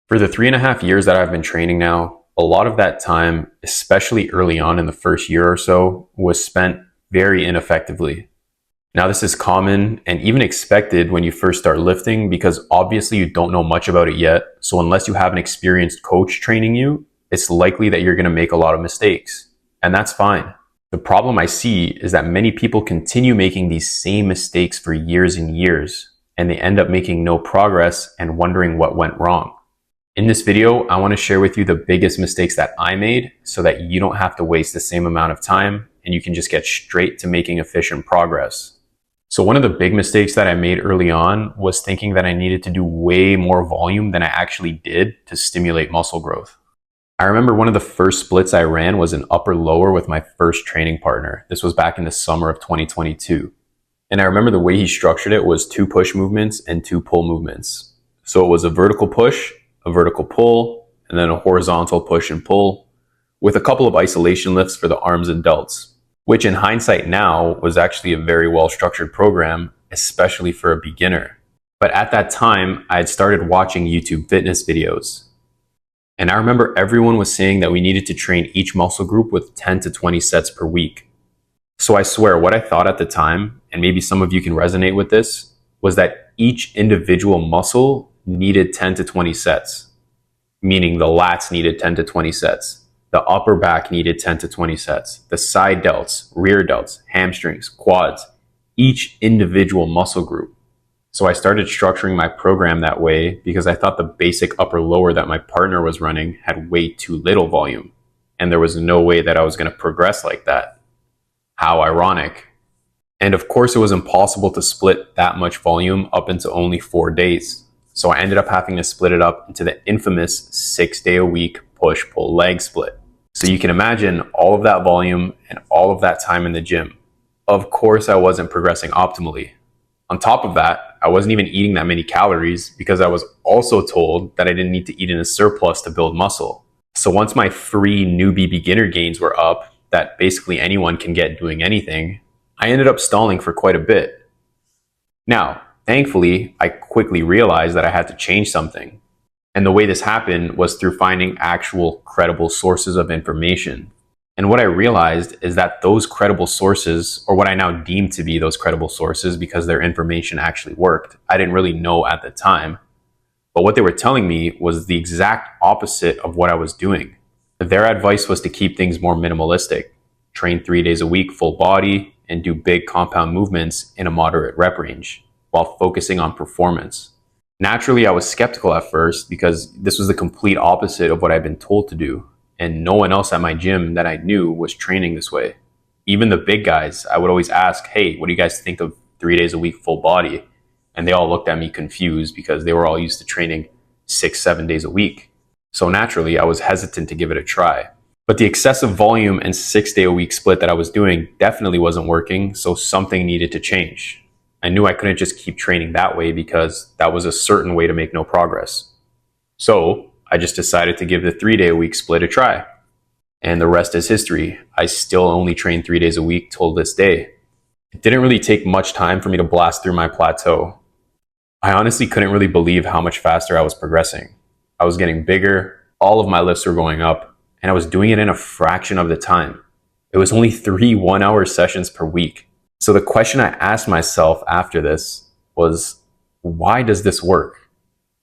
For the 3.5 years that I've been training now, a lot of that time, especially early on in the first year or so, was spent very ineffectively. Now, this is common and even expected when you first start lifting because obviously you don't know much about it yet. So, unless you have an experienced coach training you, it's likely that you're going to make a lot of mistakes. And that's fine. The problem I see is that many people continue making these same mistakes for years and years, and they end up making no progress and wondering what went wrong. In this video, I want to share with you the biggest mistakes that I made so that you don't have to waste the same amount of time and you can just get straight to making efficient progress. So one of the big mistakes that I made early on was thinking that I needed to do way more volume than I actually did to stimulate muscle growth. I remember one of the first splits I ran was an upper lower with my first training partner. This was back in the summer of 2022. And I remember the way he structured it was 2 push movements and 2 pull movements. So it was a vertical push, a vertical pull, and then a horizontal push and pull with a couple of isolation lifts for the arms and delts, which in hindsight now was actually a very well structured program, especially for a beginner. But at that time, I had started watching YouTube fitness videos. And I remember everyone was saying that we needed to train each muscle group with 10 to 20 sets per week. So I swear what I thought at the time, and maybe some of you can resonate with this, was that each individual muscle needed 10 to 20 sets, meaning the lats needed 10 to 20 sets, the upper back needed 10 to 20 sets, the side delts, rear delts, hamstrings, quads, each individual muscle group. So I started structuring my program that way because I thought the basic upper lower that my partner was running had way too little volume, and there was no way that I was going to progress like that. How ironic. And of course, it was impossible to split that much volume up into only 4 days. So I ended up having to split it up into the infamous 6-day-a-week push-pull leg split. So you can imagine all of that volume and all of that time in the gym. Of course, I wasn't progressing optimally. On top of that, I wasn't even eating that many calories because I was also told that I didn't need to eat in a surplus to build muscle. So once my free newbie beginner gains were up, that basically anyone can get doing anything, I ended up stalling for quite a bit. Now, thankfully, I quickly realized that I had to change something. And the way this happened was through finding actual credible sources of information. And what I realized is that those credible sources, or what I now deem to be those credible sources because their information actually worked, I didn't really know at the time. But what they were telling me was the exact opposite of what I was doing. Their advice was to keep things more minimalistic, train 3 days a week full body, and do big compound movements in a moderate rep range, while focusing on performance. Naturally, I was skeptical at first because this was the complete opposite of what I'd been told to do, and no one else at my gym that I knew was training this way. Even the big guys, I would always ask, hey, what do you guys think of 3 days a week full body? And they all looked at me confused because they were all used to training 6-7 days a week. So naturally, I was hesitant to give it a try. But the excessive volume and 6-day-a-week split that I was doing definitely wasn't working, so something needed to change. I knew I couldn't just keep training that way because that was a certain way to make no progress. So I just decided to give the 3-day-a-week split a try. And the rest is history. I still only train 3 days a week till this day. It didn't really take much time for me to blast through my plateau. I honestly couldn't really believe how much faster I was progressing. I was getting bigger, all of my lifts were going up, and I was doing it in a fraction of the time. It was only 3 one-hour sessions per week. So the question I asked myself after this was, why does this work,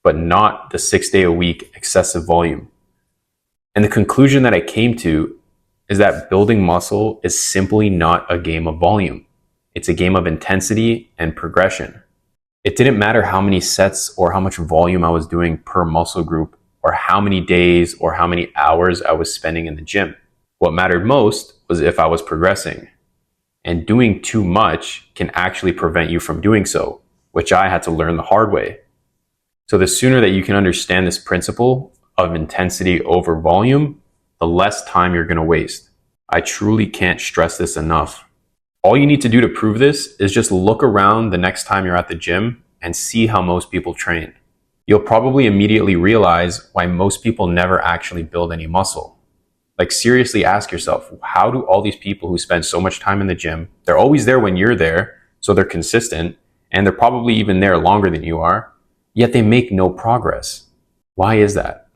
but not the 6-day-a-week excessive volume? And the conclusion that I came to is that building muscle is simply not a game of volume. It's a game of intensity and progression. It didn't matter how many sets or how much volume I was doing per muscle group, or how many days or how many hours I was spending in the gym. What mattered most was if I was progressing. And doing too much can actually prevent you from doing so, which I had to learn the hard way. So the sooner that you can understand this principle of intensity over volume, the less time you're going to waste. I truly can't stress this enough. All you need to do to prove this is just look around the next time you're at the gym and see how most people train. You'll probably immediately realize why most people never actually build any muscle. Like, seriously ask yourself, how do all these people who spend so much time in the gym, they're always there when you're there, so they're consistent, and they're probably even there longer than you are, yet they make no progress? Why is that?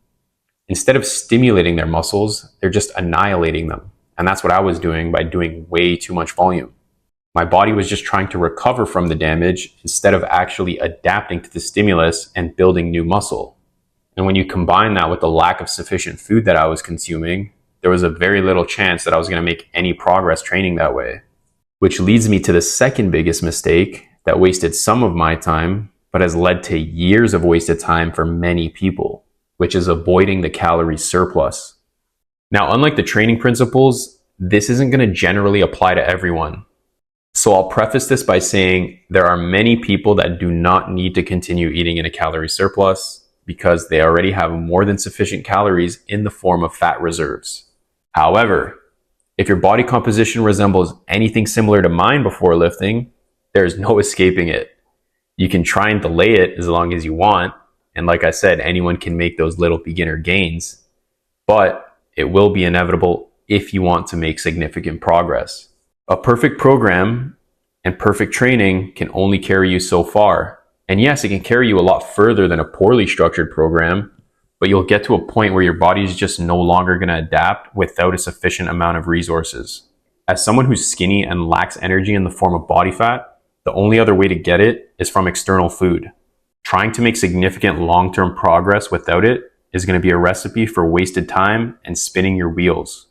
Instead of stimulating their muscles, they're just annihilating them. And that's what I was doing by doing way too much volume. My body was just trying to recover from the damage instead of actually adapting to the stimulus and building new muscle. And when you combine that with the lack of sufficient food that I was consuming, there was a very little chance that I was going to make any progress training that way. Which leads me to the second biggest mistake that wasted some of my time, but has led to years of wasted time for many people, which is avoiding the calorie surplus. Now, unlike the training principles, this isn't going to generally apply to everyone. So I'll preface this by saying there are many people that do not need to continue eating in a calorie surplus because they already have more than sufficient calories in the form of fat reserves. However, if your body composition resembles anything similar to mine before lifting, there's no escaping it. You can try and delay it as long as you want. And like I said, anyone can make those little beginner gains, but it will be inevitable if you want to make significant progress. A perfect program and perfect training can only carry you so far. And yes, it can carry you a lot further than a poorly structured program, but you'll get to a point where your body is just no longer going to adapt without a sufficient amount of resources. As someone who's skinny and lacks energy in the form of body fat, the only other way to get it is from external food. Trying to make significant long-term progress without it is going to be a recipe for wasted time and spinning your wheels.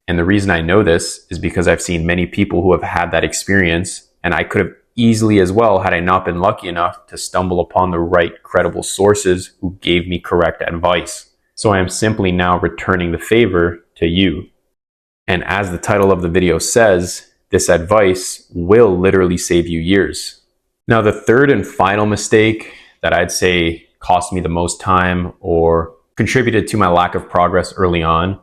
And the reason I know this is because I've seen many people who have had that experience, and I could have easily as well had I not been lucky enough to stumble upon the right credible sources who gave me correct advice. So I am simply now returning the favor to you. And as the title of the video says, this advice will literally save you years. Now, the third and final mistake that I'd say cost me the most time or contributed to my lack of progress early on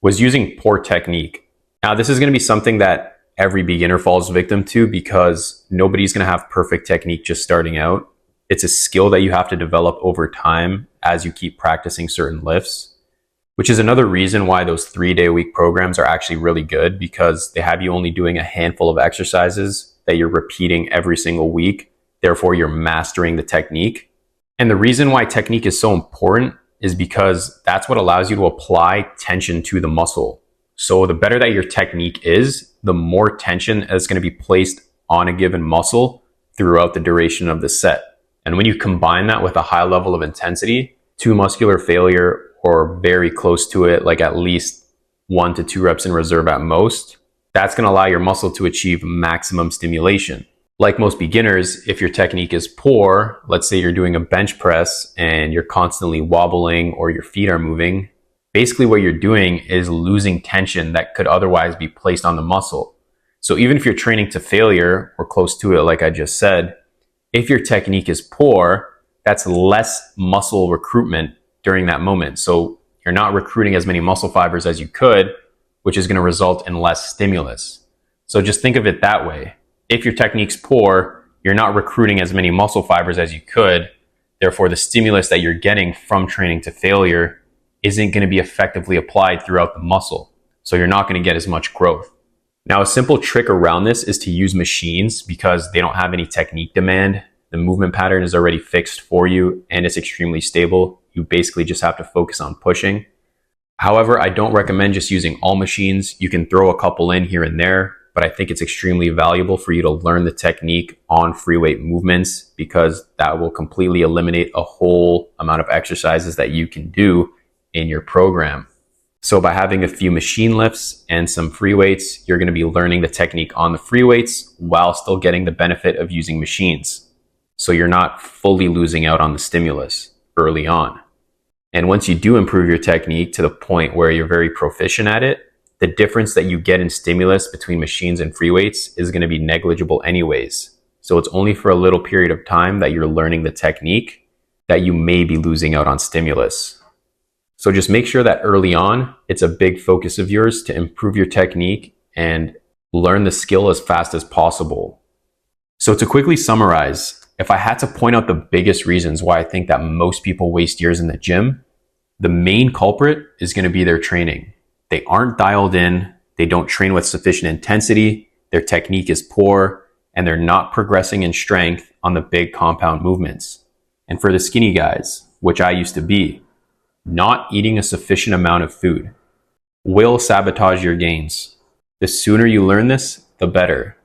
was using poor technique. Now, this is going to be something that every beginner falls victim to because nobody's going to have perfect technique just starting out. It's a skill that you have to develop over time as you keep practicing certain lifts, which is another reason why those 3-day-a-week programs are actually really good because they have you only doing a handful of exercises that you're repeating every single week. Therefore, you're mastering the technique. And the reason why technique is so important is because that's what allows you to apply tension to the muscle. So the better that your technique is, the more tension is going to be placed on a given muscle throughout the duration of the set. And when you combine that with a high level of intensity to muscular failure or very close to it, like at least 1 to 2 reps in reserve at most, that's going to allow your muscle to achieve maximum stimulation. Like most beginners, if your technique is poor, let's say you're doing a bench press and you're constantly wobbling or your feet are moving, basically what you're doing is losing tension that could otherwise be placed on the muscle. So even if you're training to failure or close to it, like I just said, if your technique is poor, that's less muscle recruitment during that moment. So you're not recruiting as many muscle fibers as you could, which is going to result in less stimulus. So just think of it that way. If your technique's poor, you're not recruiting as many muscle fibers as you could. Therefore, the stimulus that you're getting from training to failure isn't going to be effectively applied throughout the muscle. So you're not going to get as much growth. Now, a simple trick around this is to use machines because they don't have any technique demand. The movement pattern is already fixed for you and it's extremely stable. You basically just have to focus on pushing. However, I don't recommend just using all machines. You can throw a couple in here and there, but I think it's extremely valuable for you to learn the technique on free weight movements because that will completely eliminate a whole amount of exercises that you can do in your program. So by having a few machine lifts and some free weights, you're going to be learning the technique on the free weights while still getting the benefit of using machines. So you're not fully losing out on the stimulus early on. And once you do improve your technique to the point where you're very proficient at it, the difference that you get in stimulus between machines and free weights is going to be negligible anyways. So it's only for a little period of time that you're learning the technique that you may be losing out on stimulus. So just make sure that early on, it's a big focus of yours to improve your technique and learn the skill as fast as possible. So to quickly summarize, if I had to point out the biggest reasons why I think that most people waste years in the gym, the main culprit is going to be their training. They aren't dialed in, they don't train with sufficient intensity, their technique is poor, and they're not progressing in strength on the big compound movements. And for the skinny guys, which I used to be, not eating a sufficient amount of food, will sabotage your gains. The sooner you learn this, the better.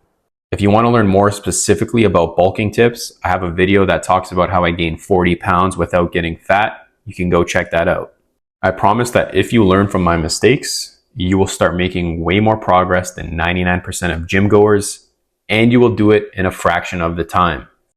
If you want to learn more specifically about bulking tips, I have a video that talks about how I gained 40 pounds without getting fat. You can go check that out. I promise that if you learn from my mistakes, you will start making way more progress than 99% of gym goers, and you will do it in a fraction of the time.